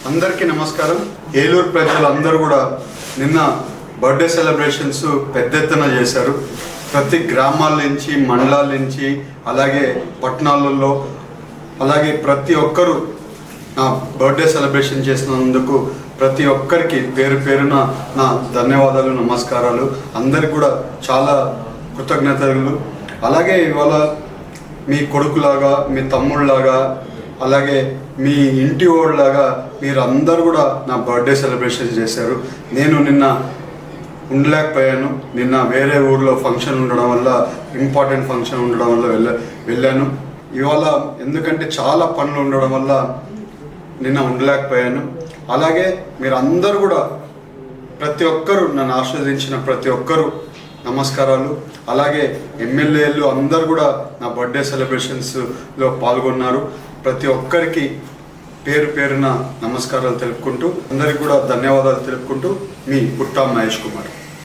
అందరికీ నమస్కారం. ఏలూరు ప్రజలందరూ కూడా నిన్న బర్త్డే సెలబ్రేషన్స్ పెద్ద ఎత్తున చేశారు. ప్రతి గ్రామాల నుంచి, మండలాల నుంచి, అలాగే పట్టణాలలో, అలాగే ప్రతి ఒక్కరూ నా బర్త్డే సెలబ్రేషన్ చేసినందుకు ప్రతి ఒక్కరికి పేరు పేరున నా ధన్యవాదాలు, నమస్కారాలు. అందరికి కూడా చాలా కృతజ్ఞతలు. అలాగే ఇవాళ మీ కొడుకులాగా, మీ తమ్ముళ్ళలాగా, అలాగే మీ ఇంటి వాళ్ళలాగా మీరు అందరూ కూడా నా బర్త్డే సెలబ్రేషన్ చేశారు. నేను నిన్న ఉండలేకపోయాను. నిన్న వేరే ఊర్లో ఫంక్షన్ ఉండడం వల్ల, ఇంపార్టెంట్ ఫంక్షన్ ఉండడం వల్ల వెళ్ళాను. ఇవాళ ఎందుకంటే చాలా పనులు ఉండడం వల్ల నిన్న ఉండలేకపోయాను. అలాగే మీరు అందరూ కూడా ప్రతి ఒక్కరూ నన్ను ఆస్వాదించిన ప్రతి ఒక్కరూ నమస్కారాలు. అలాగే ఎమ్మెల్యేలు అందరూ కూడా నా బర్త్డే సెలబ్రేషన్స్లో పాల్గొన్నారు. ప్రతి ఒక్కరికి పేరు పేరున నమస్కారాలు తెలుపుకుంటూ, అందరికి కూడా ధన్యవాదాలు తెలుపుకుంటూ, మీ పుట్టా మహేష్ కుమార్.